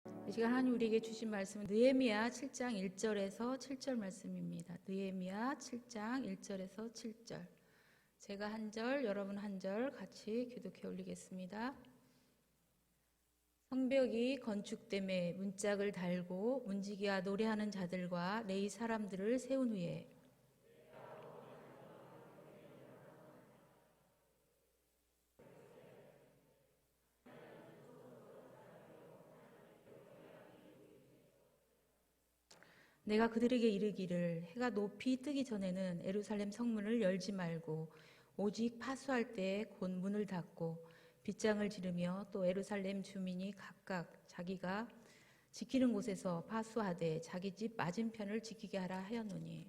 이 시간 하나님 우리에게 주신 말씀은 느헤미야 7장 1절에서 7절 말씀입니다. 느헤미야 7장 1절에서 7절. 제가 한 절, 여러분 한 절 같이 교독해 올리겠습니다. 성벽이 건축됨에 문짝을 달고 문지기와 노래하는 자들과 레위 사람들을 세운 후에 내가 그들에게 이르기를 해가 높이 뜨기 전에는 예루살렘 성문을 열지 말고 오직 파수할 때에 곧 문을 닫고 빗장을 지르며 또 예루살렘 주민이 각각 자기가 지키는 곳에서 파수하되 자기 집 맞은편을 지키게 하라 하였노니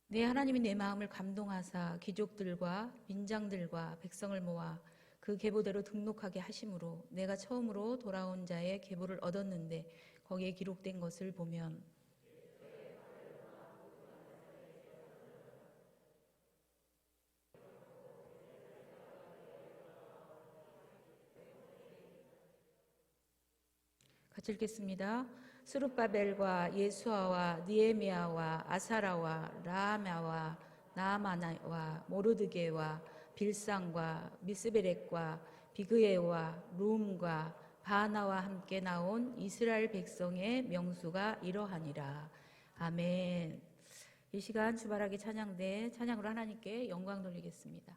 내 하나님이 내 마음을 감동하사 귀족들과 민장들과 백성을 모아 그 계보대로 등록하게 하심으로 내가 처음으로 돌아온 자의 계보를 얻었는데 거기에 기록된 것을 보면 같이 읽겠습니다. 스룹바벨과 예수아와 느헤미야와 아사라와 라하마와 나아마나와 모르드게와 빌상과 미스베렉과 비그에와 룸과 바나와 함께 나온 이스라엘 백성의 명수가 이러하니라. 아멘. 이 시간 주말하기 찬양대 찬양으로 하나님께 영광 돌리겠습니다.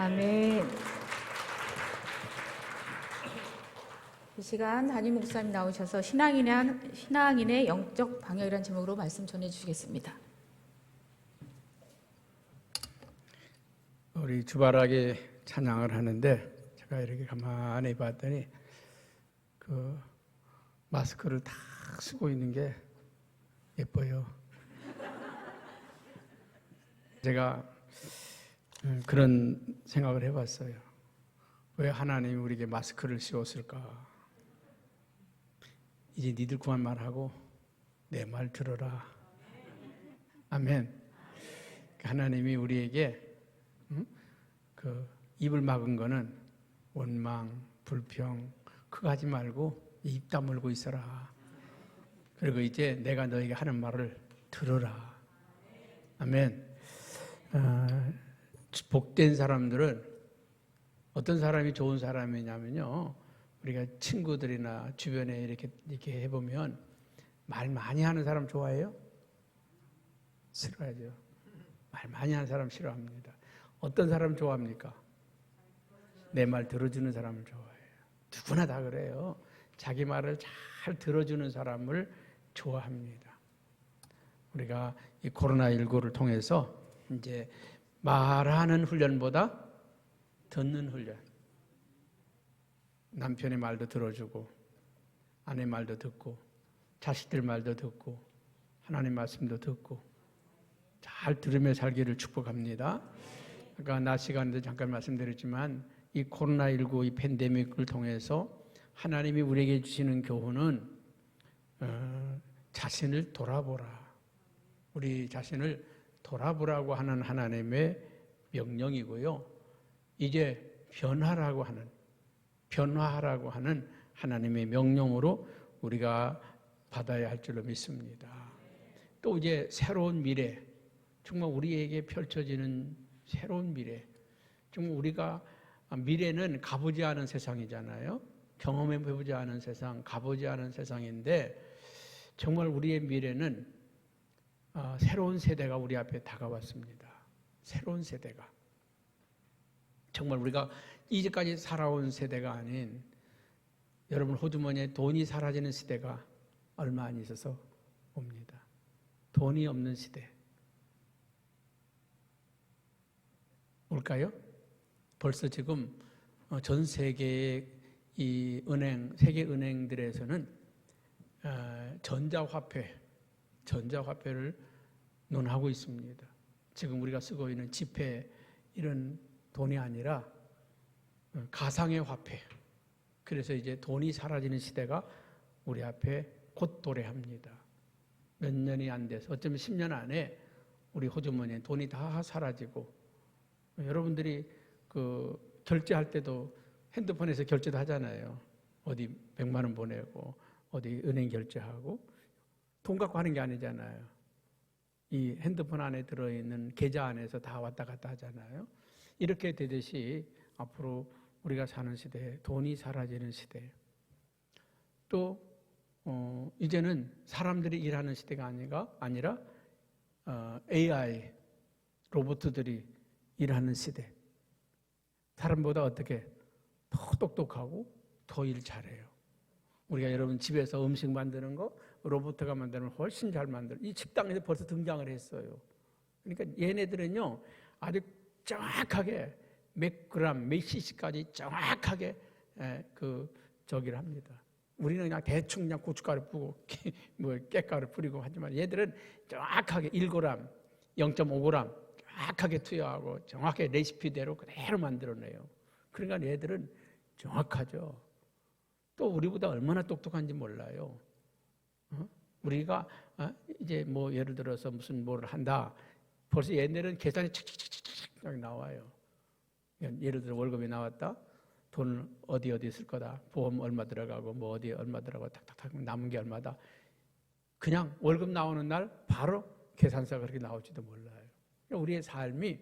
아멘. 이 시간 담임 목사님 나오셔서 신앙인의 영적 방향이라는 제목으로 말씀 전해 주시겠습니다. 우리 주바라기 찬양을 하는데 제가 이렇게 가만히 봤더니 그 마스크를 다 쓰고 있는 게 예뻐요. 제가 그런 생각을 해봤어요. 왜 하나님이 우리에게 마스크를 씌웠을까? 이제 니들 그만 말하고 내 말 들어라. 아멘. 하나님이 우리에게 그 입을 막은 거는 원망, 불평 그거 하지 말고 입 다물고 있어라. 그리고 이제 내가 너에게 하는 말을 들어라. 아멘. 복된 사람들은 어떤 사람이 좋은 사람이냐면요. 우리가 친구들이나 주변에 이렇게 해보면 말 많이 하는 사람 좋아해요? 싫어하죠. 말 많이 하는 사람 싫어합니다. 어떤 사람 좋아합니까? 내 말 들어주는 사람을 좋아해요. 누구나 다 그래요. 자기 말을 잘 들어주는 사람을 좋아합니다. 우리가 이 코로나19를 통해서 이제 말하는 훈련보다 듣는 훈련. 남편의 말도 들어주고, 아내 말도 듣고, 자식들 말도 듣고, 하나님 말씀도 듣고, 잘 들으며 살기를 축복합니다. 아까 낮 시간에도 잠깐 말씀드렸지만, 이 코로나19 이 팬데믹을 통해서 하나님이 우리에게 주시는 교훈은 자신을 돌아보라. 우리 자신을 돌아보라고 하는 하나님의 명령이고요. 이제 변화하라고 하는 하나님의 명령으로 우리가 받아야 할 줄로 믿습니다. 또 이제 새로운 미래, 정말 우리에게 펼쳐지는 새로운 미래. 정말 우리가 미래는 가보지 않은 세상이잖아요. 경험해보지 않은 세상, 가보지 않은 세상인데 정말 우리의 미래는 새로운 세대가 우리 앞에 다가왔습니다. 새로운 세대가. 정말 우리가 이제까지 살아온 세대가 아닌 여러분 호주머니에 돈이 사라지는 시대가 얼마 안 있어서 옵니다. 돈이 없는 시대. 올까요? 벌써 지금 전 세계의 이 세계 은행들에서는 전자화폐를 논하고 있습니다. 지금 우리가 쓰고 있는 지폐 이런 돈이 아니라 가상의 화폐. 그래서 이제 돈이 사라지는 시대가 우리 앞에 곧 도래합니다. 몇 년이 안 돼서 어쩌면 10년 안에 우리 호주머니에 돈이 다 사라지고 여러분들이 그 결제할 때도 핸드폰에서 결제도 하잖아요. 어디 100만 원 보내고 어디 은행 결제하고 돈 갖고 하는 게 아니잖아요. 이 핸드폰 안에 들어있는 계좌 안에서 다 왔다 갔다 하잖아요. 이렇게 되듯이 앞으로 우리가 사는 시대에 돈이 사라지는 시대. 또 이제는 사람들이 일하는 시대가 아니라 AI 로봇들이 일하는 시대. 사람보다 어떻게 더 똑똑하고 더 일 잘해요. 우리가 여러분 집에서 음식 만드는 거 로봇가 만들면 훨씬 잘 만들어요. 이 식당에서 벌써 등장을 했어요. 그러니까 얘네들은요 아주 정확하게 몇 그램, 몇 cc까지 정확하게 저기를 합니다. 우리는 그냥 대충 그냥 고춧가루 뿌고 뭐 깻가루 뿌리고 하지만 얘들은 정확하게 1g, 0.5g 정확하게 투여하고 정확하게 레시피대로 그대로 만들어내요. 그러니까 얘들은 정확하죠. 또 우리보다 얼마나 똑똑한지 몰라요. 우리가 이제 뭐 예를 들어서 무슨 뭐를 한다. 벌써 얘네들은 계산이 착착착착 나와요. 예를 들어 월급이 나왔다. 돈 어디 쓸 거다. 보험 얼마 들어가고 뭐 어디 얼마 들어가고 탁탁탁 남은 게 얼마다. 그냥 월급 나오는 날 바로 계산서가 그렇게 나올지도 몰라요. 우리의 삶이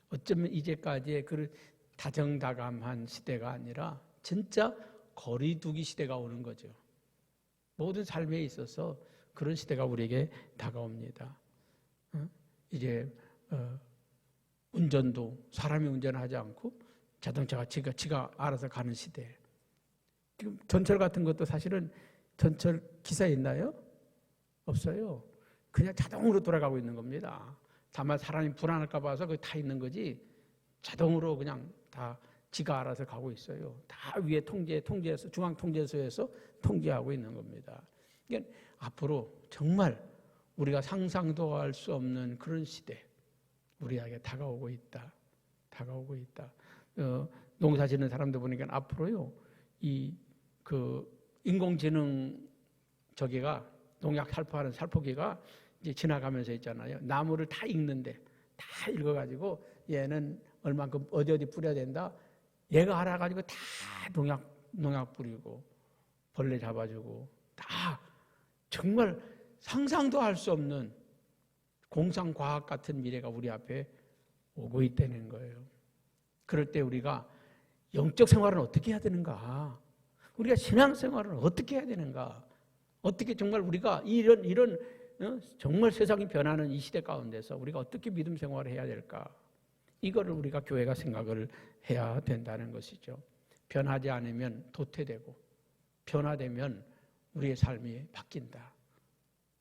어쩌면 이제까지의 그 다정다감한 시대가 아니라 진짜 거리두기 시대가 오는 거죠. 모든 삶에 있어서 그런 시대가 우리에게 다가옵니다. 이제 운전도 사람이 운전하지 않고 자동차가 지가 알아서 가는 시대. 지금 전철 같은 것도 사실은 전철 기사 있나요? 없어요. 그냥 자동으로 돌아가고 있는 겁니다. 다만 사람이 불안할까 봐서 거기 타 있는 거지 자동으로 그냥 다 지가 알아서 가고 있어요. 다 위에 통제해서 중앙통제소에서 통제하고 있는 겁니다. 그러니까 앞으로 정말 우리가 상상도 할 수 없는 그런 시대 우리에게 다가오고 있다. 다가오고 있다. 농사 짓는 사람들 보니까 앞으로요 그 인공지능 저기가 농약 살포하는 살포기가 이제 지나가면서 있잖아요. 나무를 다 읽는데 다 읽어가지고 얘는 얼만큼 어디 뿌려야 된다. 얘가 알아가지고 다 농약 뿌리고 벌레 잡아주고 다 정말 상상도 할 수 없는 공상과학 같은 미래가 우리 앞에 오고 있다는 거예요. 그럴 때 우리가 영적 생활은 어떻게 해야 되는가? 우리가 신앙생활은 어떻게 해야 되는가? 어떻게 정말 우리가 이런 정말 세상이 변하는 이 시대 가운데서 우리가 어떻게 믿음 생활을 해야 될까? 이거를 우리가 교회가 생각을 해야 된다는 것이죠. 변하지 않으면 도태되고 변화되면 우리의 삶이 바뀐다.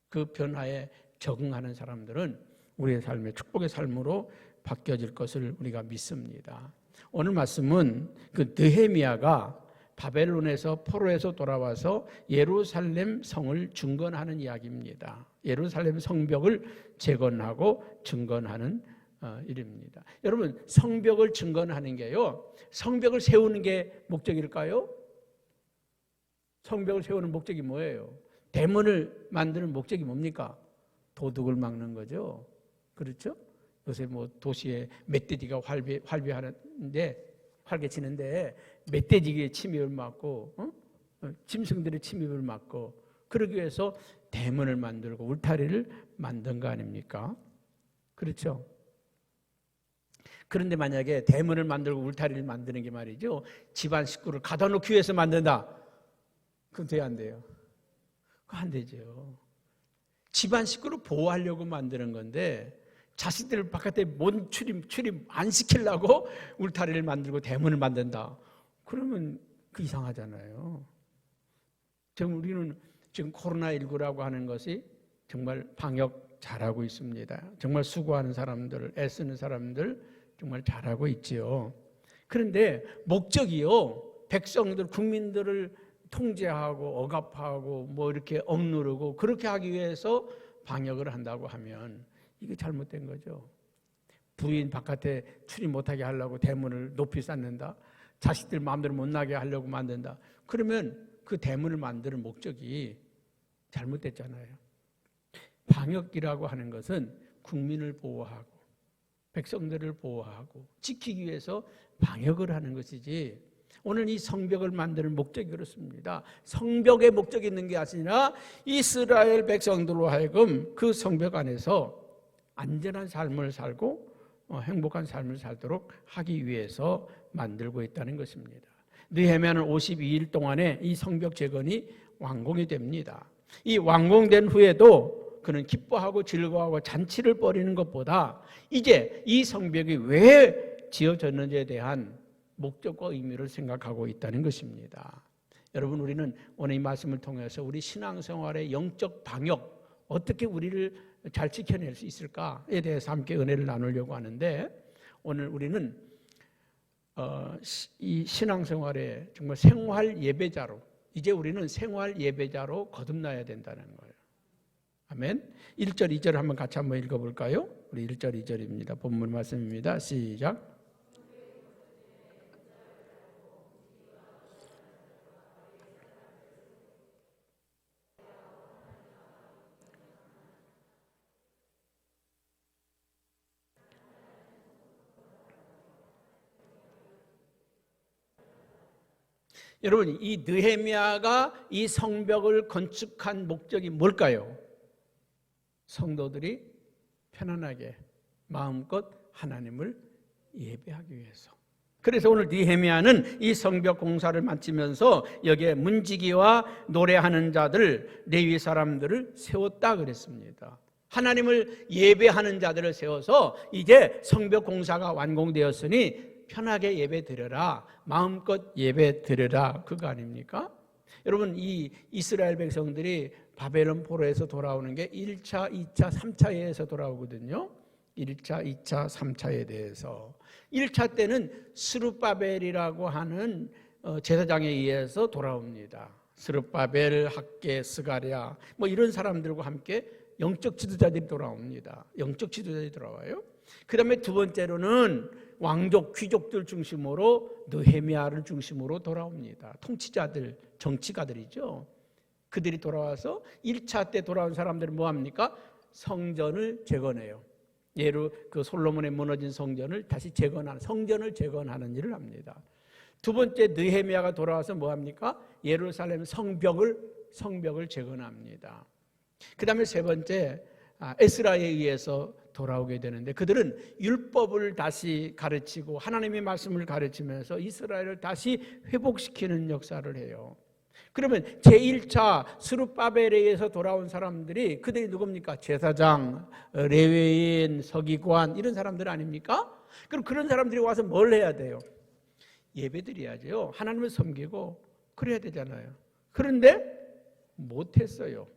그 변화에 적응하는 사람들은 우리의 삶의 축복의 삶으로 바뀌어질 것을 우리가 믿습니다. 오늘 말씀은 그 느헤미야가 바벨론에서 포로에서 돌아와서 예루살렘 성을 증건하는 이야기입니다. 예루살렘 성벽을 재건하고 증건하는 일입니다. 여러분 성벽을 증건하는 게요. 성벽을 세우는 게 목적일까요? 성벽을 세우는 목적이 뭐예요? 대문을 만드는 목적이 뭡니까? 도둑을 막는 거죠. 그렇죠? 요새 뭐 도시에 멧돼지가 활개치는데 멧돼지의 침입을 막고 짐승들의 침입을 막고 그러기 위해서 대문을 만들고 울타리를 만든 거 아닙니까? 그렇죠? 그런데 만약에 대문을 만들고 울타리를 만드는 게 말이죠. 집안 식구를 가둬놓기 위해서 만든다. 그건 돼야 안 돼요. 그거 안 되죠. 집안 식구를 보호하려고 만드는 건데 자식들을 바깥에 못 출입 안 시키려고 울타리를 만들고 대문을 만든다. 그러면 그 이상하잖아요. 지금 우리는 지금 코로나19라고 하는 것이 정말 방역 잘하고 있습니다. 정말 수고하는 사람들, 애쓰는 사람들 정말 잘하고 있지요. 그런데 목적이요. 백성들, 국민들을 통제하고 억압하고 뭐 이렇게 억누르고 그렇게 하기 위해서 방역을 한다고 하면 이게 잘못된 거죠. 부인 바깥에 출입 못하게 하려고 대문을 높이 쌓는다. 자식들 마음대로 못 나게 하려고 만든다. 그러면 그 대문을 만드는 목적이 잘못됐잖아요. 방역이라고 하는 것은 국민을 보호하고 백성들을 보호하고 지키기 위해서 방역을 하는 것이지 오늘 이 성벽을 만드는 목적이 그렇습니다. 성벽에 목적이 있는 게 아니라 이스라엘 백성들로 하여금 그 성벽 안에서 안전한 삶을 살고 행복한 삶을 살도록 하기 위해서 만들고 있다는 것입니다. 느헤미야는 52일 동안에 이 성벽 재건이 완공이 됩니다. 이 완공된 후에도 그는 기뻐하고 즐거워하고 잔치를 벌이는 것보다 이제 이 성벽이 왜 지어졌는지에 대한 목적과 의미를 생각하고 있다는 것입니다. 여러분 우리는 오늘 이 말씀을 통해서 우리 신앙생활의 영적 방역 어떻게 우리를 잘 지켜낼 수 있을까에 대해서 함께 은혜를 나누려고 하는데 오늘 우리는 이 신앙생활의 정말 생활 예배자로 이제 우리는 생활 예배자로 거듭나야 된다는 거예요. 아멘. 1절 2절 한번 같이 한번 읽어볼까요? 우리 1절 2절입니다. 본문 말씀입니다. 시작. 여러분 이 느헤미야가 이 성벽을 건축한 목적이 뭘까요? 성도들이 편안하게 마음껏 하나님을 예배하기 위해서. 그래서 오늘 느헤미야는 이 성벽 공사를 마치면서 여기에 문지기와 노래하는 자들, 레위 사람들을 세웠다 그랬습니다. 하나님을 예배하는 자들을 세워서 이제 성벽 공사가 완공되었으니 편하게 예배 드려라. 마음껏 예배 드려라. 그거 아닙니까? 여러분, 이 이스라엘 백성들이 바벨론 포로에서 돌아오는 게 1차, 2차, 3차에서 돌아오거든요. 1차, 2차, 3차에 대해서. 1차 때는 스룹바벨이라고 하는 제사장에 의해서 돌아옵니다. 스룹바벨, 학개, 스가랴 뭐 이런 사람들과 함께 영적 지도자들이 돌아옵니다. 영적 지도자들이 돌아와요. 그 다음에 두 번째로는 왕족, 귀족들 중심으로 느헤미야를 중심으로 돌아옵니다. 통치자들, 정치가들이죠. 그들이 돌아와서 1차 때 돌아온 사람들은 뭐합니까? 성전을 재건해요. 예로 그 솔로몬의 무너진 성전을 다시 재건하는, 성전을 재건하는 일을 합니다. 두 번째 느헤미야가 돌아와서 뭐합니까? 예루살렘 성벽을 재건합니다. 그 다음에 세 번째 에스라에 의해서 돌아오게 되는데 그들은 율법을 다시 가르치고 하나님의 말씀을 가르치면서 이스라엘을 다시 회복시키는 역사를 해요. 그러면 제1차 스룹바벨에 의해서 돌아온 사람들이 그들이 누굽니까? 제사장, 레위인, 서기관 이런 사람들 아닙니까? 그럼 그런 사람들이 와서 뭘 해야 돼요? 예배드려야죠. 하나님을 섬기고 그래야 되잖아요. 그런데 못했어요.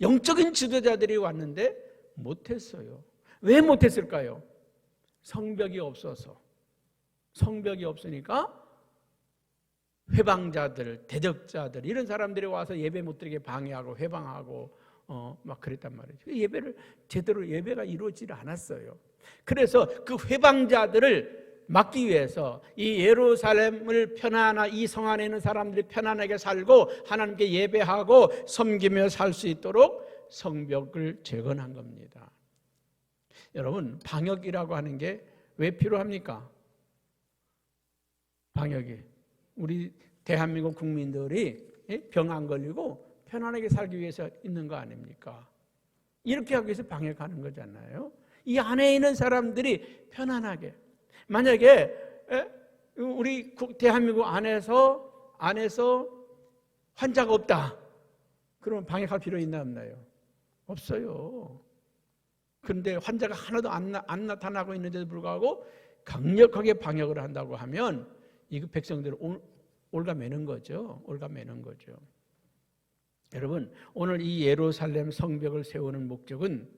영적인 지도자들이 왔는데 못했어요. 왜 못했을까요? 성벽이 없어서. 성벽이 없으니까 회방자들, 대적자들 이런 사람들이 와서 예배 못 드리게 방해하고 회방하고 막 그랬단 말이죠. 예배를 제대로 예배가 이루어지지 않았어요. 그래서 그 회방자들을 막기 위해서 이 예루살렘을 편안한 이 성 안에 있는 사람들이 편안하게 살고 하나님께 예배하고 섬기며 살 수 있도록 성벽을 재건한 겁니다. 여러분, 방역이라고 하는 게 왜 필요합니까? 방역이 우리 대한민국 국민들이 병 안 걸리고 편안하게 살기 위해서 있는 거 아닙니까? 이렇게 하기 위해서 방역하는 거잖아요. 이 안에 있는 사람들이 편안하게 만약에 우리 대한민국 안에서 환자가 없다. 그러면 방역할 필요 있나 없나요? 없어요. 그런데 환자가 하나도 안 나타나고 있는데도 불구하고 강력하게 방역을 한다고 하면 이 백성들을 올가매는 거죠. 올가매는 거죠. 여러분, 오늘 이 예루살렘 성벽을 세우는 목적은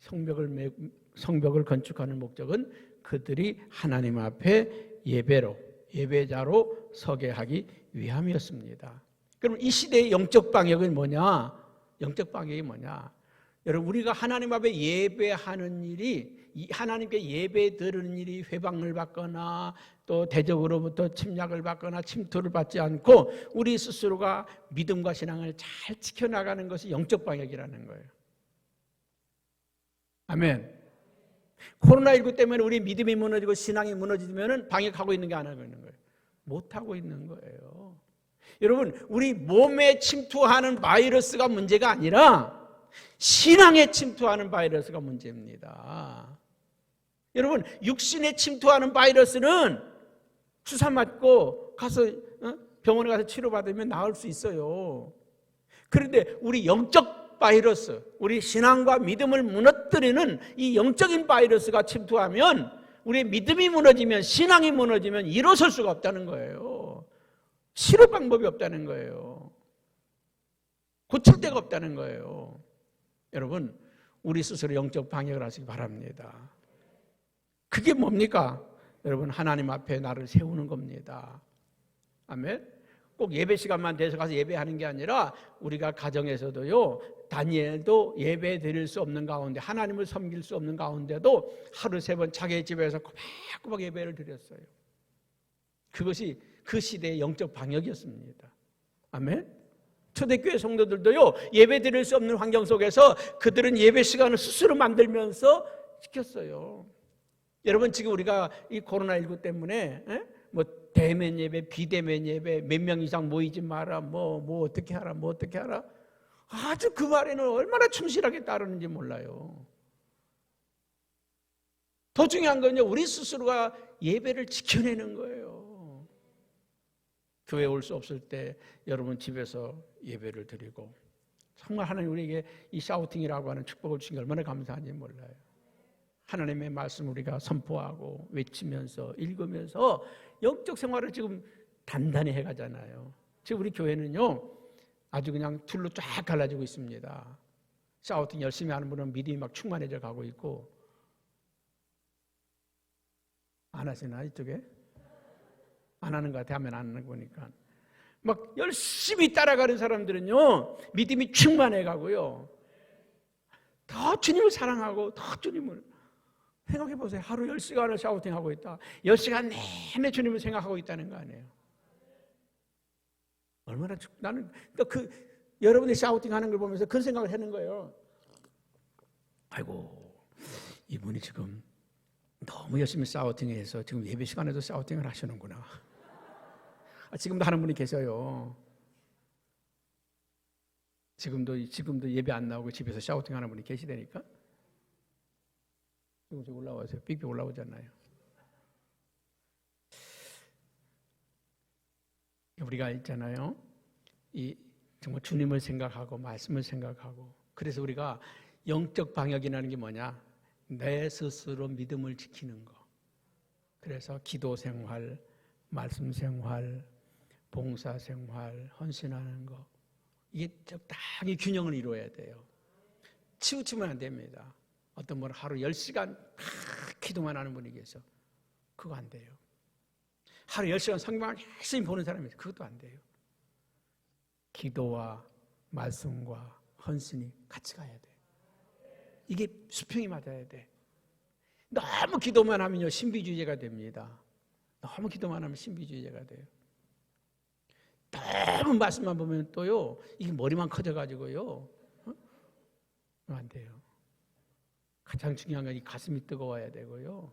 성벽을 건축하는 목적은 그들이 하나님 앞에 예배자로 서게 하기 위함이었습니다. 그럼 이 시대의 영적 방역은 뭐냐? 영적 방역이 뭐냐? 여러분, 우리가 하나님 앞에 예배하는 일이 하나님께 예배 드리는 일이 회방을 받거나 또 대적으로부터 침략을 받거나 침투를 받지 않고 우리 스스로가 믿음과 신앙을 잘 지켜나가는 것이 영적 방역이라는 거예요. 아멘. 코로나19 때문에 우리 믿음이 무너지고 신앙이 무너지면 방역하고 있는 게 안 하고 있는 거예요. 못하고 있는 거예요. 여러분, 우리 몸에 침투하는 바이러스가 문제가 아니라 신앙에 침투하는 바이러스가 문제입니다. 여러분, 육신에 침투하는 바이러스는 주사 맞고 가서 병원에 가서 치료받으면 나을 수 있어요. 그런데 우리 영적 바이러스, 우리 신앙과 믿음을 무너뜨리는 이 영적인 바이러스가 침투하면 우리의 믿음이 무너지면 신앙이 무너지면 일어설 수가 없다는 거예요. 치료 방법이 없다는 거예요. 고칠 데가 없다는 거예요. 여러분, 우리 스스로 영적 방역을 하시기 바랍니다. 그게 뭡니까? 여러분, 하나님 앞에 나를 세우는 겁니다. 아멘. 꼭 예배 시간만 돼서 가서 예배하는 게 아니라 우리가 가정에서도요, 다니엘도 예배 드릴 수 없는 가운데 하나님을 섬길 수 없는 가운데도 하루 3번 자기 집에서 꼬박꼬박 예배를 드렸어요. 그것이 그 시대의 영적 방역이었습니다. 아멘. 초대교회 성도들도요, 예배 드릴 수 없는 환경 속에서 그들은 예배 시간을 스스로 만들면서 지켰어요. 여러분, 지금 우리가 이 코로나19 때문에 뭐 대면 예배, 비대면 예배, 몇 명 이상 모이지 마라, 뭐 어떻게 하라, 뭐 어떻게 하라. 아주 그 말에는 얼마나 충실하게 따르는지 몰라요. 더 중요한 건요, 우리 스스로가 예배를 지켜내는 거예요. 교회 올 수 없을 때 여러분 집에서 예배를 드리고, 정말 하나님 우리에게 이 샤우팅이라고 하는 축복을 주신 게 얼마나 감사한지 몰라요. 하나님의 말씀을 우리가 선포하고 외치면서 읽으면서 영적 생활을 지금 단단히 해가잖아요. 지금 우리 교회는요 아주 그냥 둘로 쫙 갈라지고 있습니다. 샤우팅 열심히 하는 분은 믿음이 막 충만해져 가고 있고, 안 하시나 이쪽에? 안 하는 것 같아. 하면 안 하는 거 보니까 막 열심히 따라가는 사람들은요 믿음이 충만해 가고요 더 주님을 사랑하고 더 주님을 생각해 보세요. 하루 10시간을 샤우팅하고 있다. 10시간 내내 주님을 생각하고 있다는 거 아니에요. 얼마나 나는 또 여러분이 샤우팅하는 걸 보면서 그런 생각을 하는 거예요. 아이고 이분이 지금 너무 열심히 샤우팅해서 지금 예배 시간에도 샤우팅을 하시는구나. 지금도 하는 분이 계셔요. 지금도 예배 안 나오고 집에서 샤우팅 하는 분이 계시다니까. 지금 올라와서 삑삑 올라오잖아요. 우리가 있잖아요. 이 정말 주님을 생각하고 말씀을 생각하고, 그래서 우리가 영적 방역이라는 게 뭐냐? 내 스스로 믿음을 지키는 거. 그래서 기도 생활, 말씀 생활, 봉사 생활, 헌신하는 거, 이게 적당히 균형을 이루어야 돼요. 치우치면 안 됩니다. 어떤 분은 하루 10시간 기도만 하는 분이 계셔. 그거 안 돼요. 하루 10시간 성경을 열심히 보는 사람이 있어요. 그것도 안 돼요. 기도와 말씀과 헌신이 같이 가야 돼. 이게 수평이 맞아야 돼. 너무 기도만 하면요 신비주의자가 됩니다. 너무 기도만 하면 신비주의자가 돼요. 너무 말씀만 보면 또요 이게 머리만 커져가지고요 안 돼요. 가장 중요한 건 이 가슴이 뜨거워야 되고요,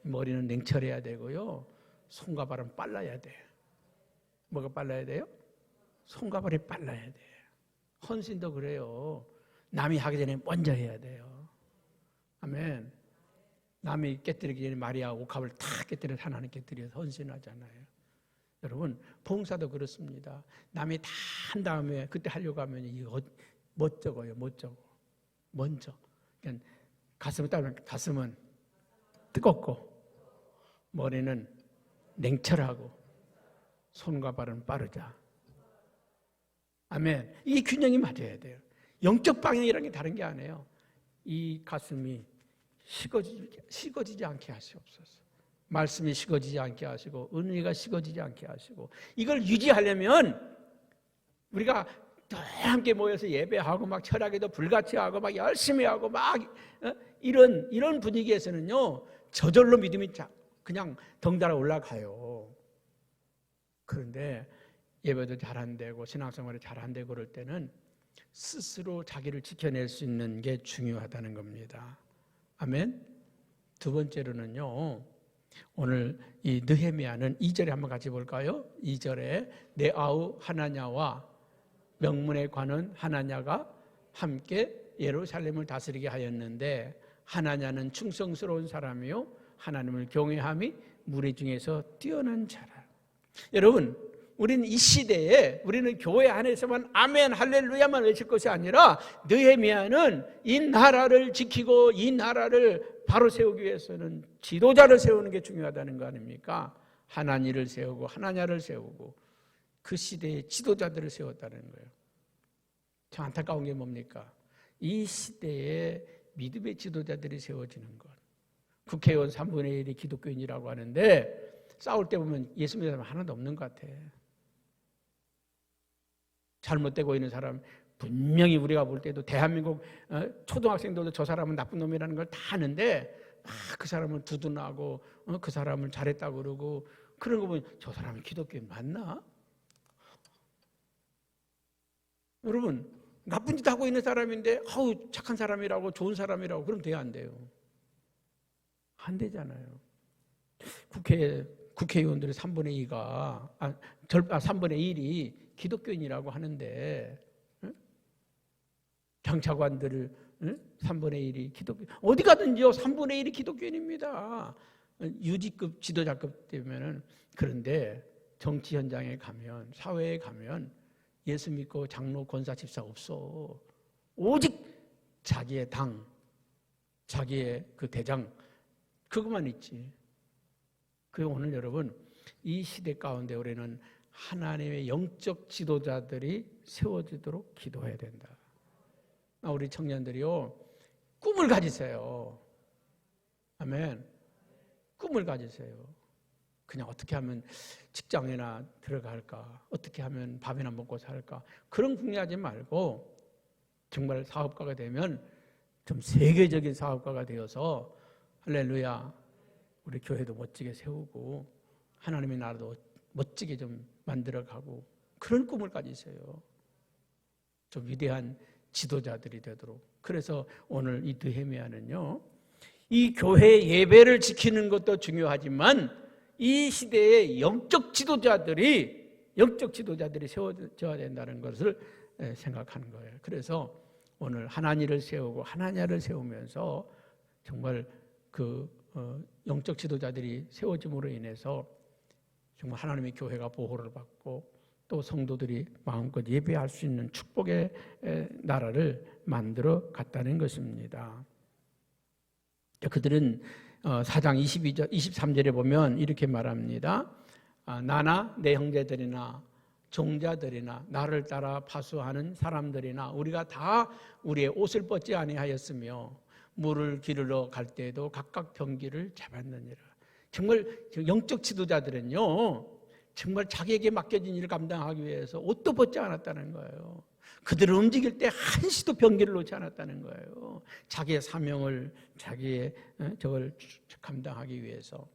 머리는 냉철해야 되고요, 손과 발은 빨라야 돼. 뭐가 빨라야 돼요? 손과 발이 빨라야 돼. 헌신도 그래요. 남이 하기 전에 먼저 해야 돼요. 아멘. 남이 깨뜨리기 전에 마리아 옥합을 다 깨뜨려서 하나님 깨뜨려서 헌신하잖아요. 여러분 봉사도 그렇습니다. 남이 다 한 다음에 그때 하려고 하면 이거 못 적어요. 못 적어. 먼저 그러니까 가슴은 뜨겁고 머리는 냉철하고 손과 발은 빠르자. 아멘. 이 균형이 맞아야 돼요. 영적 방향이라는 게 다른 게 아니에요. 이 가슴이 식어지지 않게 하시옵소서. 말씀이 식어지지 않게 하시고 은혜가 식어지지 않게 하시고, 이걸 유지하려면 우리가 함께 모여서 예배하고 막 철학에도 불같이 하고 막 열심히 하고 막 이런 분위기에서는요 저절로 믿음이 그냥 덩달아 올라가요. 그런데 예배도 잘 안 되고 신앙생활이 잘 안 되고 그럴 때는 스스로 자기를 지켜낼 수 있는 게 중요하다는 겁니다. 아멘. 두 번째로는요, 오늘 이 느헤미야는 2절에 한번 같이 볼까요? 2절에 내 아우 하나냐와 명문에 관한 하나냐가 함께 예루살렘을 다스리게 하였는데, 하나냐는 충성스러운 사람이요 하나님을 경외함이 무리 중에서 뛰어난 자라. 여러분, 우리는 이 시대에 우리는 교회 안에서만 아멘 할렐루야만 외칠 것이 아니라 느헤미야는 이 나라를 지키고 이 나라를 바로 세우기 위해서는 지도자를 세우는 게 중요하다는 거 아닙니까? 하나니를 세우고 하나냐를 세우고 그 시대의 지도자들을 세웠다는 거예요. 참 안타까운 게 뭡니까? 이 시대에 믿음의 지도자들이 세워지는 것. 국회의원 3분의 1이 기독교인이라고 하는데 싸울 때 보면 예수 믿는 사람 하나도 없는 것 같아. 잘못되고 있는 사람 분명히 우리가 볼 때도 대한민국 초등학생들도 저 사람은 나쁜 놈이라는 걸 다 아는데 그 사람을 두둔하고 그 사람을 잘했다고 그러고 그런 거 보면 저 사람이 기독교인 맞나? 여러분 나쁜 짓 하고 있는 사람인데 아우 착한 사람이라고 좋은 사람이라고 그럼 돼야 안 돼요? 안 되잖아요. 국회의원들의 3분의 2가 3분의 1이 기독교인이라고 하는데 경찰관들을 3분의 1이 기독교, 어디 가든지요 3분의 1이 기독교인입니다. 유지급 지도자급 되면은. 그런데 정치 현장에 가면 사회에 가면 예수 믿고 장로 권사 집사 없어. 오직 자기의 당 자기의 그 대장 그것만 있지. 그 오늘 여러분 이 시대 가운데 우리는 하나님의 영적 지도자들이 세워지도록 기도해야 된다. 우리 청년들이요 꿈을 가지세요. 아멘. 꿈을 가지세요. 그냥 어떻게 하면 직장이나 들어갈까? 어떻게 하면 밥이나 먹고 살까? 그런 궁리하지 말고 정말 사업가가 되면 좀 세계적인 사업가가 되어서 할렐루야 우리 교회도 멋지게 세우고 하나님의 나라도 멋지게 좀 만들어가고 그런 꿈을 가지세요. 좀 위대한 지도자들이 되도록. 그래서 오늘 이 느헤미야는요 이 교회 예배를 지키는 것도 중요하지만 이 시대의 영적 지도자들이 세워져야 된다는 것을 생각하는 거예요. 그래서 오늘 하나니를 세우고 하나냐를 세우면서 정말 그 영적 지도자들이 세워짐으로 인해서 정말 하나님의 교회가 보호를 받고 또 성도들이 마음껏 예배할 수 있는 축복의 나라를 만들어 갔다는 것입니다. 그들은 4장 23절에 보면 이렇게 말합니다. 나나 내 형제들이나 종자들이나 나를 따라 파수하는 사람들이나 우리가 다 우리의 옷을 벗지 아니하였으며 물을 기르러 갈 때에도 각각 병기를 잡았느니라. 정말 영적 지도자들은요 정말 자기에게 맡겨진 일을 감당하기 위해서 옷도 벗지 않았다는 거예요. 그들을 움직일 때 한시도 병기를 놓지 않았다는 거예요. 자기의 사명을 자기의 저걸 감당하기 위해서.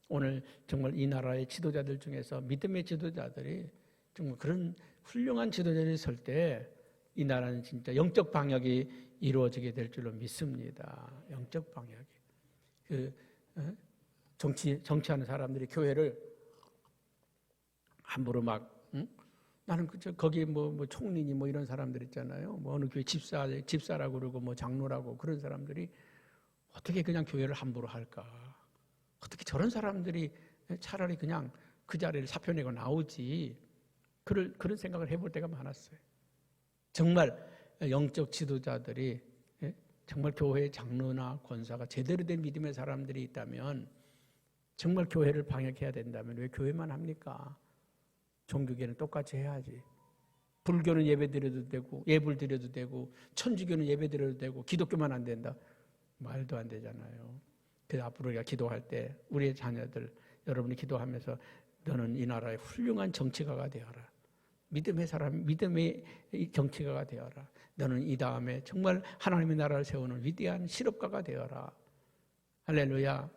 오늘 정말 이 나라의 지도자들 중에서 믿음의 지도자들이 정말 그런 훌륭한 지도자들이 설 때 이 나라는 진짜 영적 방역이 이루어지게 될 줄로 믿습니다. 영적 방역이. 정치하는 사람들이 교회를 함부로 막 나는 거기 뭐 총리니 뭐 이런 사람들 있잖아요. 뭐 어느 교회 집사라고 그러고 뭐 장로라고 그런 사람들이 어떻게 그냥 교회를 함부로 할까? 어떻게 저런 사람들이 차라리 그냥 그 자리를 사표내고 나오지? 그런 생각을 해볼 때가 많았어요. 정말 영적 지도자들이 정말 교회의 장로나 권사가 제대로 된 믿음의 사람들이 있다면 정말 교회를 방역해야 된다면 왜 교회만 합니까? 종교계는 똑같이 해야지. 불교는 예배 드려도 되고 예불 드려도 되고 천주교는 예배 드려도 되고 기독교만 안 된다. 말도 안 되잖아요. 그래서 앞으로 우리가 기도할 때 우리의 자녀들 여러분이 기도하면서 너는 이 나라의 훌륭한 정치가가 되어라. 믿음의 사람, 믿음의 정치가가 되어라. 너는 이 다음에 정말 하나님의 나라를 세우는 위대한 실업가가 되어라. 할렐루야.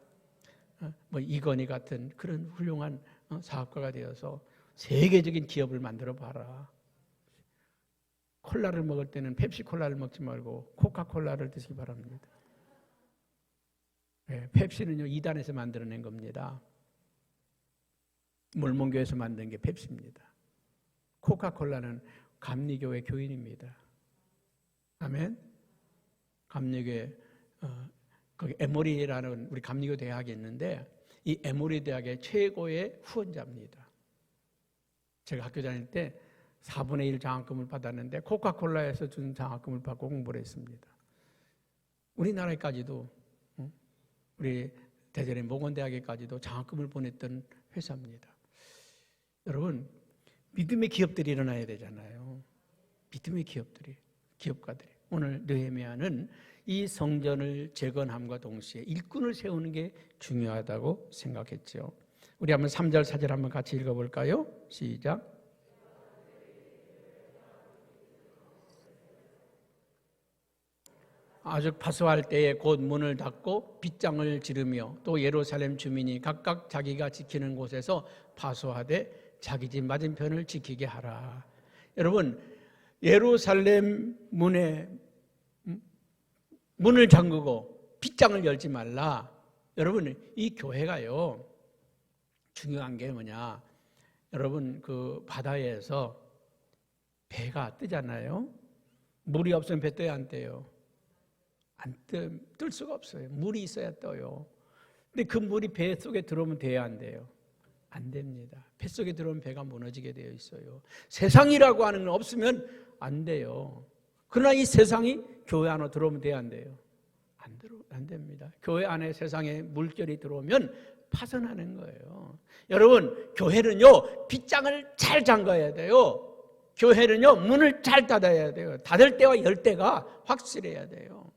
뭐 이건희 같은 그런 훌륭한 사업가가 되어서 세계적인 기업을 만들어 봐라. 콜라를 먹을 때는 펩시콜라를 먹지 말고 코카콜라를 드시기 바랍니다. 네, 펩시는요 2단에서 만들어낸 겁니다. 몰몬교에서 만든 게 펩시입니다. 코카콜라는 감리교회 교인입니다. 아멘. 감리교회 거기 에모리라는 우리 감리교 대학이 있는데 이 에모리 대학의 최고의 후원자입니다. 제가 학교 다닐 때 4분의 1 장학금을 받았는데 코카콜라에서 준 장학금을 받고 공부를 했습니다. 우리나라에까지도 우리 대전의 모건대학에까지도 장학금을 보냈던 회사입니다. 여러분 믿음의 기업들이 일어나야 되잖아요. 믿음의 기업가들이. 오늘 느헤미야는 이 성전을 재건함과 동시에 일꾼을 세우는 게 중요하다고 생각했죠. 우리 한번 3절 4절 한번 같이 읽어볼까요? 시작. 아주 파수할 때에 곧 문을 닫고 빗장을 지르며 또 예루살렘 주민이 각각 자기가 지키는 곳에서 파수하되 자기 집 맞은편을 지키게 하라. 여러분 예루살렘 문을 잠그고 빗장을 열지 말라. 여러분 이 교회가요 중요한 게 뭐냐? 여러분 그 바다에서 배가 뜨잖아요. 물이 없으면 배 떠야 안 떠요? 뜰 수가 없어요. 물이 있어야 떠요. 근데 그 물이 배 속에 들어오면 돼야 안 돼요? 안 됩니다. 배 속에 들어오면 배가 무너지게 되어 있어요. 세상이라고 하는 건 없으면 안 돼요. 그러나 이 세상이 교회 안으로 들어오면 돼야 안 돼요? 안 됩니다. 교회 안에 세상에 물결이 들어오면 파손하는 거예요. 여러분, 교회는요, 빗장을 잘 잠가야 돼요. 교회는요, 문을 잘 닫아야 돼요. 닫을 때와 열 때가 확실해야 돼요.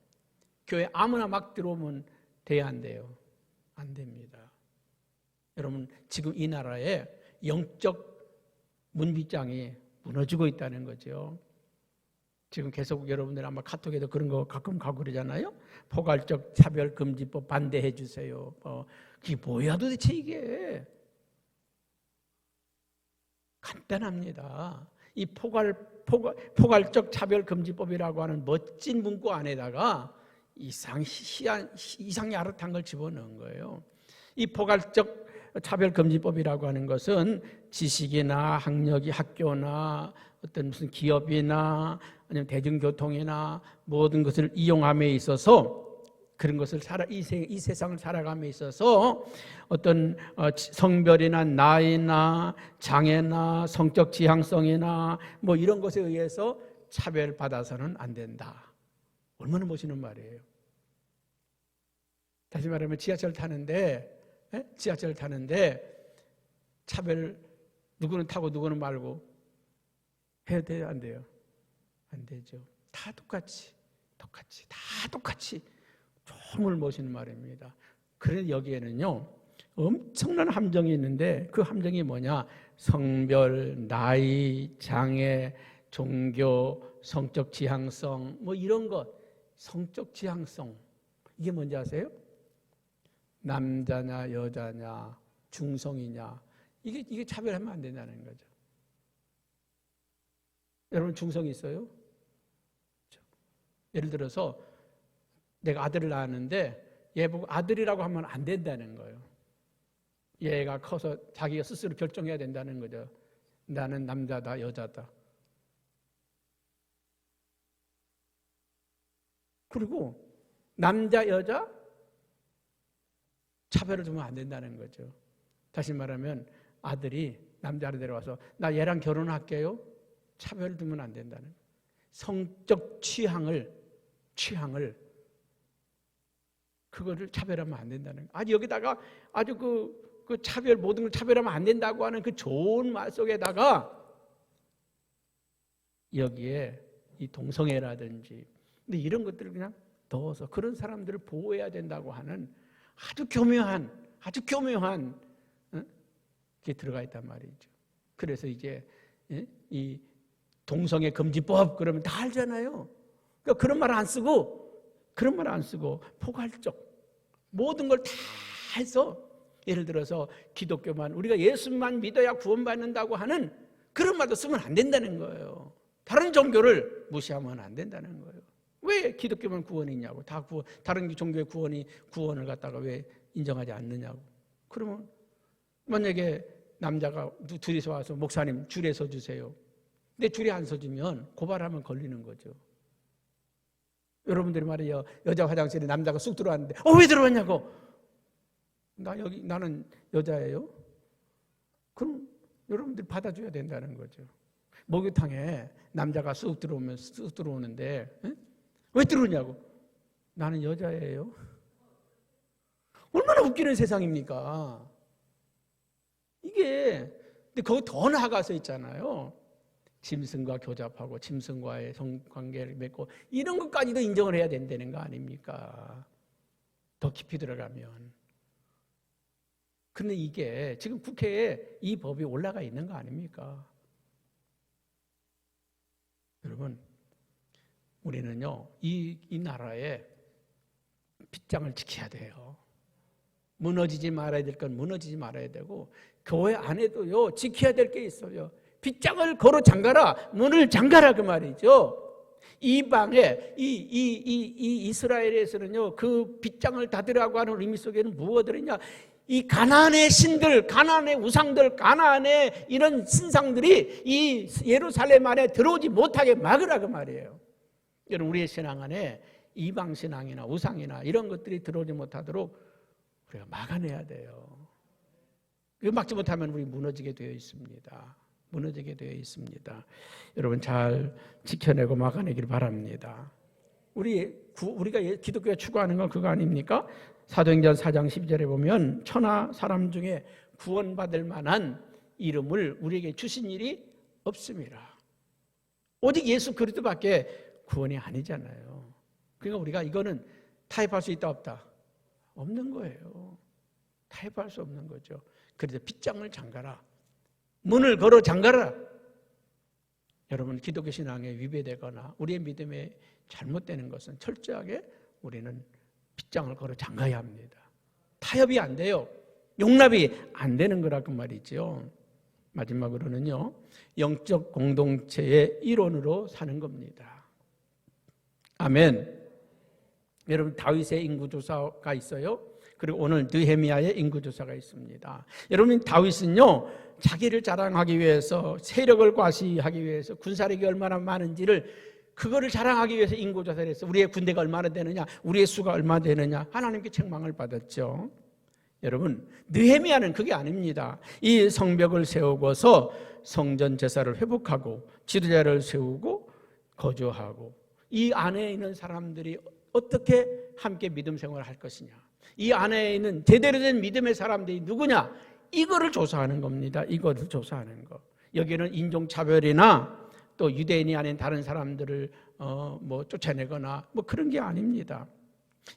교회 아무나 막 들어오면 돼야 안 돼요. 안 됩니다. 여러분, 지금 이 나라에 영적 문빗장이 무너지고 있다는 거죠. 지금 계속 여러분들 아마 카톡에도 그런 거 가끔 가고 그러잖아요. 포괄적 차별금지법 반대해 주세요. 그게 뭐야 도대체 이게. 간단합니다. 이 포괄적 차별금지법이라고 하는 멋진 문구 안에다가 이상이 아릇한 걸 집어넣은 거예요. 이 포괄적 차별금지법이라고 하는 것은 지식이나 학력이 학교나 어떤 무슨 기업이나 아니면 대중교통이나 모든 것을 이용함에 있어서 그런 것을 이 세상을 살아감에 있어서 어떤 성별이나 나이나 장애나 성적 지향성이나 뭐 이런 것에 의해서 차별받아서는 안 된다. 얼마나 멋있는 말이에요. 다시 말하면 지하철 타는데 차별 누구는 타고 누구는 말고 해야 돼요? 안 돼요? 안 되죠. 다 똑같이 정말 멋있는 말입니다. 그런데 여기에는요 엄청난 함정이 있는데 그 함정이 뭐냐? 성별, 나이, 장애, 종교, 성적 지향성 뭐 이런 것. 성적 지향성 이게 뭔지 아세요? 남자냐 여자냐 중성이냐 이게 차별하면 안 된다는 거죠. 여러분 중성이 있어요? 예를 들어서 내가 아들을 낳았는데 얘 보고 아들이라고 하면 안 된다는 거예요. 얘가 커서 자기가 스스로 결정해야 된다는 거죠. 나는 남자다 여자다. 그리고 남자 여자 차별을 두면 안 된다는 거죠. 다시 말하면 아들이 남자를 데려와서 나 얘랑 결혼할게요. 차별을 두면 안 된다는 거예요. 성적 취향을 그거를 차별하면 안 된다는 거예요. 아주 여기다가 아주 그 차별 모든 걸 차별하면 안 된다고 하는 그 좋은 말 속에다가 여기에 이 동성애라든지 근데 이런 것들을 그냥 넣어서 그런 사람들을 보호해야 된다고 하는 아주 교묘한 게 들어가 있단 말이죠. 그래서 이제 이 동성애 금지법 그러면 다 알잖아요. 그러니까 그런 말 안 쓰고 포괄적 모든 걸 다 해서 예를 들어서 기독교만 우리가 예수만 믿어야 구원받는다고 하는 그런 말도 쓰면 안 된다는 거예요. 다른 종교를 무시하면 안 된다는 거예요. 왜 기독교만 구원이 있냐고. 다른 종교의 구원을 갖다가 왜 인정하지 않느냐고. 그러면 만약에 남자가 둘이서 와서 목사님 줄에 서 주세요. 근데 줄에 안 서주면 고발하면 걸리는 거죠. 여러분들이 말이에요. 여자 화장실에 남자가 쑥 들어왔는데 왜 들어왔냐고. 나는 여자예요. 그럼 여러분들이 받아줘야 된다는 거죠. 목욕탕에 남자가 쑥 들어오는데 왜 들어오냐고. 나는 여자예요. 얼마나 웃기는 세상입니까? 이게 근데 거기 더 나아가서 있잖아요. 짐승과 교잡하고 짐승과의 성관계를 맺고 이런 것까지도 인정을 해야 된다는 거 아닙니까? 더 깊이 들어가면. 근데 이게 지금 국회에 이 법이 올라가 있는 거 아닙니까? 여러분, 우리는요, 이 나라의 빗장을 지켜야 돼요. 무너지지 말아야 될 건 무너지지 말아야 되고, 교회 안에도요, 지켜야 될 게 있어요. 빗장을 걸어 잠가라, 문을 잠가라, 그 말이죠. 이방에, 이 이스라엘에서는요, 그 빗장을 닫으라고 하는 의미 속에는 무엇이 들어있냐? 이 가나안의 신들, 가나안의 우상들, 가나안의 이런 신상들이 이 예루살렘 안에 들어오지 못하게 막으라, 그 말이에요. 여러분, 우리의 신앙 안에 이방 신앙이나 우상이나 이런 것들이 들어오지 못하도록 우리가 막아내야 돼요. 이거 막지 못하면 우리 무너지게 되어 있습니다. 무너지게 되어 있습니다. 여러분 잘 지켜내고 막아내길 바랍니다. 우리가 기독교가 추구하는 건 그거 아닙니까? 사도행전 4장 12절에 보면 천하 사람 중에 구원받을 만한 이름을 우리에게 주신 일이 없습니다. 오직 예수 그리스도밖에 구원이 아니잖아요. 그러니까 우리가 이거는 타협할 수 있다 없다? 없는 거예요. 타협할 수 없는 거죠. 그래서 빗장을 잠가라. 문을 걸어 잠가라. 여러분, 기독교 신앙에 위배되거나 우리의 믿음에 잘못되는 것은 철저하게 우리는 빗장을 걸어 잠가야 합니다. 타협이 안 돼요. 용납이 안 되는 거라고 말이죠. 마지막으로는요, 영적 공동체의 일원으로 사는 겁니다. 아멘. 여러분, 다윗의 인구조사가 있어요. 그리고 오늘 느헤미야의 인구조사가 있습니다. 여러분, 다윗은요, 자기를 자랑하기 위해서, 세력을 과시하기 위해서, 군사력이 얼마나 많은지를 그거를 자랑하기 위해서 인구조사를 했어요. 우리의 군대가 얼마나 되느냐, 우리의 수가 얼마나 되느냐, 하나님께 책망을 받았죠. 여러분, 느헤미야는 그게 아닙니다. 이 성벽을 세우고서 성전 제사를 회복하고 지도자를 세우고 거주하고, 이 안에 있는 사람들이 어떻게 함께 믿음 생활을 할 것이냐, 이 안에 있는 제대로 된 믿음의 사람들이 누구냐, 이거를 조사하는 겁니다. 이거를 조사하는 거. 여기는 인종차별이나 또 유대인이 아닌 다른 사람들을 쫓아내거나 그런 게 아닙니다.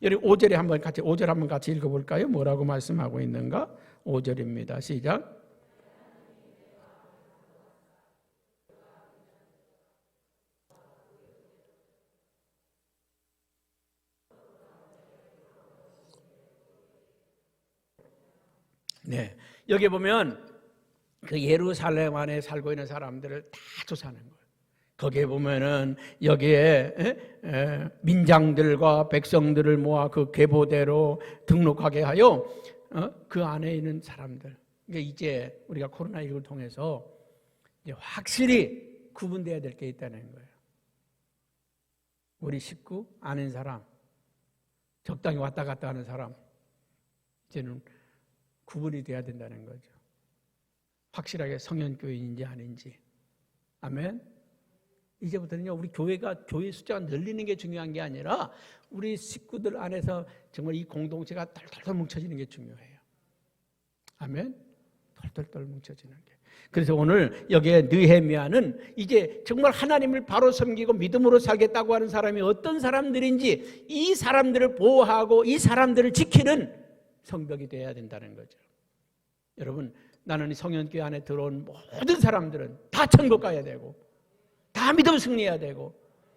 여기 5절 한번 같이 읽어볼까요? 뭐라고 말씀하고 있는가? 5절입니다. 시작. 네, 여기 보면 그 예루살렘 안에 살고 있는 사람들을 다 조사하는 거예요. 거기에 보면은 여기에 민장들과 백성들을 모아 그 계보대로 등록하게 하여 그 안에 있는 사람들. 그러니까 이제 우리가 코로나19를 통해서 이제 확실히 구분돼야 될 게 있다는 거예요. 우리 식구 아닌 사람, 적당히 왔다 갔다 하는 사람, 이제는 구분이 돼야 된다는 거죠. 확실하게 성현교인인지 아닌지. 아멘. 이제부터는요, 우리 교회 숫자가 늘리는 게 중요한 게 아니라 우리 식구들 안에서 정말 이 공동체가 털털털 뭉쳐지는 게 중요해요. 아멘. 털털털 뭉쳐지는 게. 그래서 오늘 여기에 느헤미야는 이제 정말 하나님을 바로 섬기고 믿음으로 살겠다고 하는 사람이 어떤 사람들인지, 이 사람들을 보호하고 이 사람들을 지키는 성벽이 되어야 된다는 거죠. 여러분, 나는 이 성현교회 안에 들어온 모든 사람들은 다 천국 가야 되고, 다 믿음 승리해야 되고,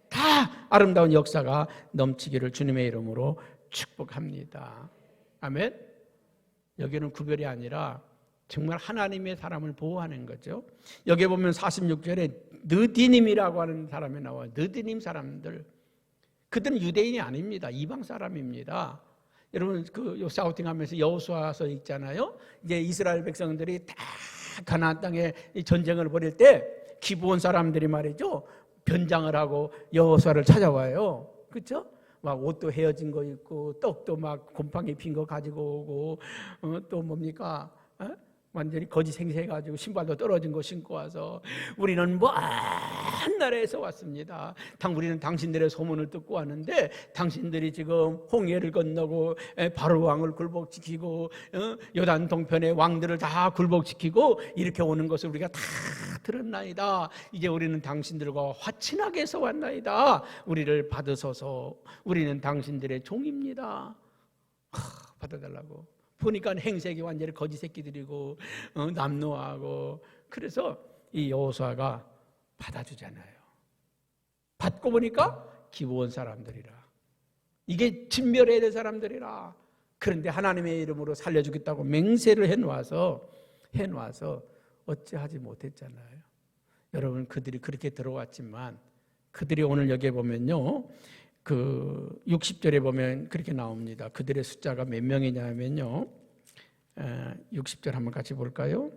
다 아름다운 역사가 넘치기를 주님의 이름으로 축복합니다. 아멘. 여기는 구별이 아니라 정말 하나님의 사람을 보호하는 거죠. 여기 보면 46절에 느디님이라고 하는 사람이 나와요. 느디님 사람들, 그들은 유대인이 아닙니다. 이방 사람입니다. 여러분, 그 사우팅하면서 여호수아서 있잖아요. 이제 이스라엘 백성들이 다 가나안 땅에 전쟁을 벌일 때 기브온 사람들이 말이죠, 변장을 하고 여호수아를 찾아와요. 그렇죠? 막 옷도 헤어진 거 입고, 떡도 막 곰팡이 핀 거 가지고 오고, 또 뭡니까? 완전히 거지 생새해가지고 신발도 떨어진 거 신고 와서, 우리는 먼 나라에서 왔습니다. 우리는 당신들의 소문을 듣고 왔는데, 당신들이 지금 홍해를 건너고 바로 왕을 굴복시키고 요단 동편의 왕들을 다 굴복시키고 이렇게 오는 것을 우리가 다 들었나이다. 이제 우리는 당신들과 화친하게 해서 왔나이다. 우리를 받으소서. 우리는 당신들의 종입니다. 받아달라고. 보니까 행색이 완전히 거지 새끼들이고 남노하고, 그래서 이 여호수아가 받아주잖아요. 받고 보니까 기브온 사람들이라, 이게 진멸해야 될 사람들이라. 그런데 하나님의 이름으로 살려주겠다고 맹세를 해놓아서 어찌하지 못했잖아요. 여러분, 그들이 그렇게 들어왔지만, 그들이 오늘 여기에 보면요, 그 60절에 보면 그렇게 나옵니다. 그들의 숫자가 몇 명이냐면요, 60절 한번 같이 볼까요?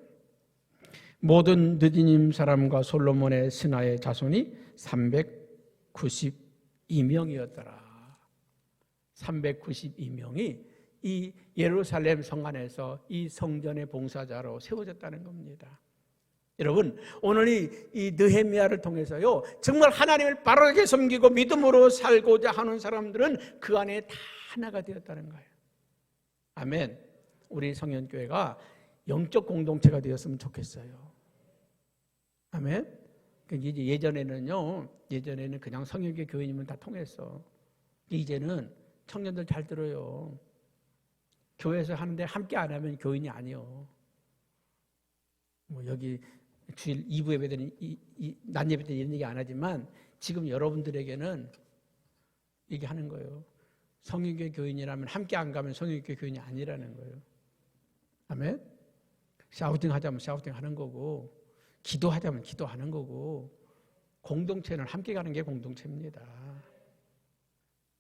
모든 느디님 사람과 솔로몬의 신하의 자손이 392명이었더라. 392명이 이 예루살렘 성 안에서 이 성전의 봉사자로 세워졌다는 겁니다. 여러분, 오늘 이 느헤미야를 통해서요, 정말 하나님을 바르게 섬기고 믿음으로 살고자 하는 사람들은 그 안에 다 하나가 되었다는 거예요. 아멘. 우리 성현교회가 영적 공동체가 되었으면 좋겠어요. 아멘. 이제 예전에는 그냥 성현교회 교인이면 다 통했어. 이제는 청년들 잘 들어요. 교회에서 하는데 함께 안 하면 교인이 아니요. 뭐 여기 주일 2부 예배 때는 낮 예배 때 이런 얘기 안 하지만 지금 여러분들에게는 얘기하는 거예요. 성인교회 교인이라면 함께 안 가면 성인교회 교인이 아니라는 거예요. 아멘? 샤우팅 하자면 샤우팅 하는 거고, 기도하자면 기도하는 거고, 공동체는 함께 가는 게 공동체입니다.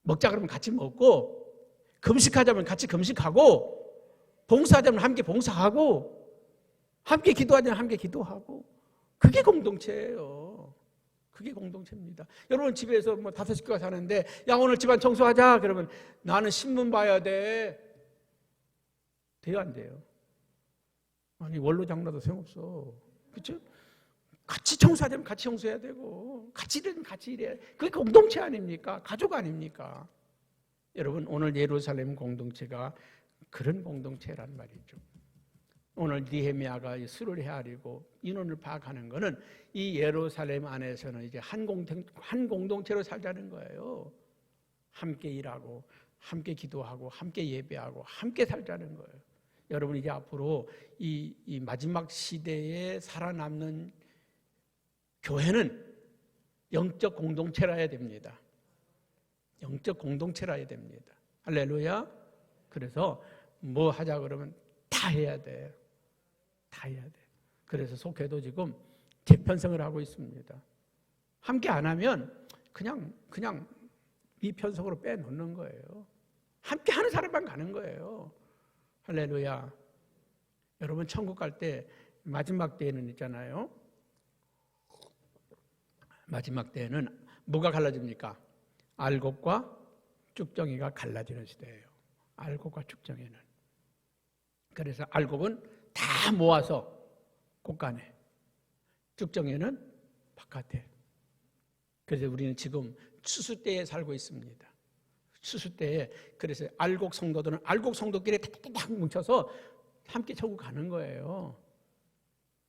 먹자 그러면 같이 먹고, 금식하자면 같이 금식하고, 봉사하자면 함께 봉사하고, 함께 기도하자면 함께 기도하고, 그게 공동체예요. 그게 공동체입니다. 여러분 집에서 뭐 5식구가 사는데 야 오늘 집안 청소하자 그러면 나는 신문 봐야 돼. 돼요 안 돼요? 아니 원로 장로도 소용없어. 그렇죠? 같이 청소하자면 같이 청소해야 되고 같이 일하면 같이 일해야 돼. 그게 공동체 아닙니까? 가족 아닙니까? 여러분 오늘 예루살렘 공동체가 그런 공동체란 말이죠. 오늘 느헤미야가 수를 헤아리고 인원을 파악하는 것은 이 예루살렘 안에서는 이제 한 공동체로 살자는 거예요. 함께 일하고, 함께 기도하고, 함께 예배하고, 함께 살자는 거예요. 여러분 이제 앞으로 이 마지막 시대에 살아남는 교회는 영적 공동체라 해야 됩니다. 영적 공동체라 해야 됩니다. 할렐루야. 그래서 뭐 하자 그러면 다 해야 돼. 다 해야 돼. 그래서 속회도 지금 재편성을 하고 있습니다. 함께 안 하면 그냥 미편성으로 빼놓는 거예요. 함께 하는 사람만 가는 거예요. 할렐루야. 여러분 천국 갈 때 마지막 때에는 있잖아요. 마지막 때에는 뭐가 갈라집니까? 알곡과 쭉정이가 갈라지는 시대예요. 알곡과 쭉정이는. 그래서 알곡은 다 모아서 곳간에, 쭉정이는 바깥에. 그래서 우리는 지금 추수 때에 살고 있습니다. 추수 때에 그래서 알곡 성도들은 알곡 성도끼리 탁탁탁 뭉쳐서 함께 천국 가는 거예요.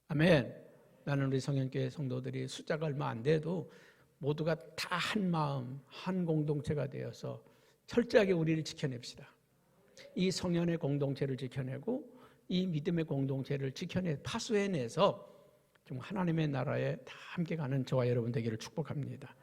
아멘. 나는 우리 성현교회 성도들이 숫자가 얼마 안 돼도 모두가 다 한 마음, 한 공동체가 되어서 철저하게 우리를 지켜냅시다. 이 성현의 공동체를 지켜내고 이 믿음의 공동체를 파수해내서 좀 하나님의 나라에 다 함께 가는 저와 여러분 되기를 축복합니다.